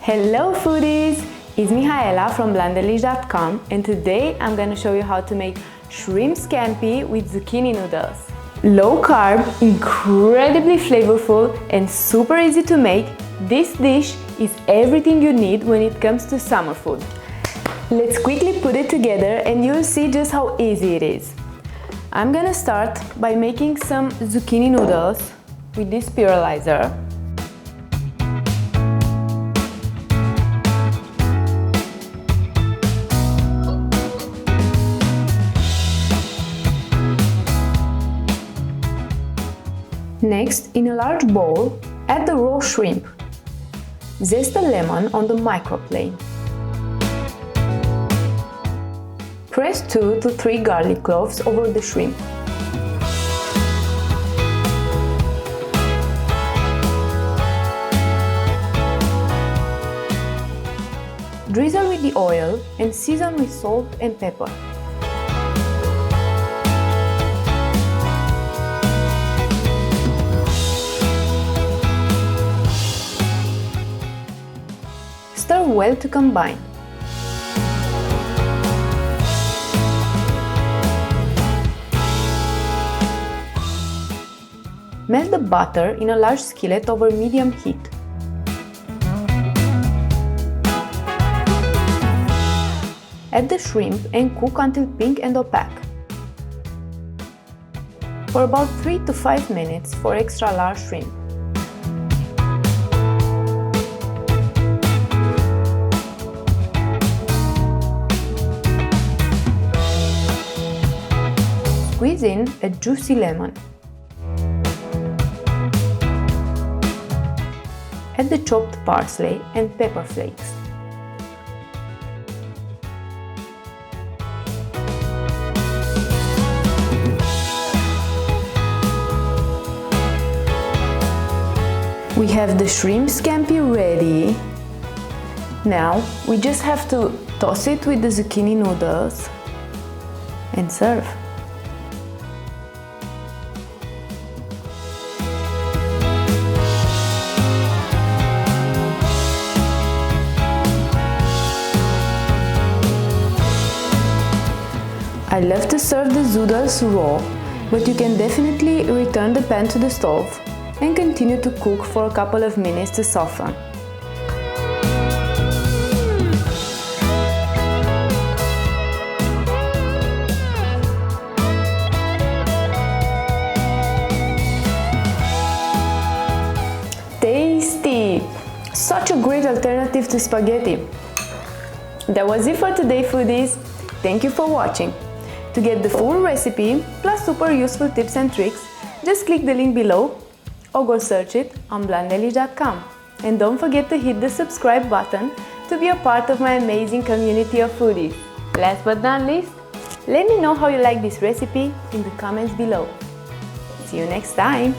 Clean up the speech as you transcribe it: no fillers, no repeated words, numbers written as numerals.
Hello foodies! It's Mihaela from Blondelish.com and today I'm going to show you how to make shrimp scampi with zucchini noodles. Low carb, incredibly flavorful and super easy to make, this dish is everything you need when it comes to summer food. Let's quickly put it together and you'll see just how easy it is. I'm gonna start by making some zucchini noodles with this spiralizer. Next, in a large bowl, add the raw shrimp. Zest a lemon on the microplane. Press 2 to 3 garlic cloves over the shrimp. Drizzle with the oil and season with salt and pepper. Stir well to combine. Melt the butter in a large skillet over medium heat. Add the shrimp and cook until pink and opaque. For about 3 to 5 minutes for extra large shrimp. Squeeze in a juicy lemon. Add the chopped parsley and pepper flakes. We have the shrimp scampi ready. Now we just have to toss it with the zucchini noodles and serve. I love to serve the zoodles raw, but you can definitely return the pan to the stove and continue to cook for a couple of minutes to soften. Tasty! Such a great alternative to spaghetti. That was it for today, foodies. Thank you for watching. To get the full recipe, plus super useful tips and tricks, just click the link below or go search it on Blondelish.com. And don't forget to hit the subscribe button to be a part of my amazing community of foodies. Last but not least, let me know how you like this recipe in the comments below. See you next time!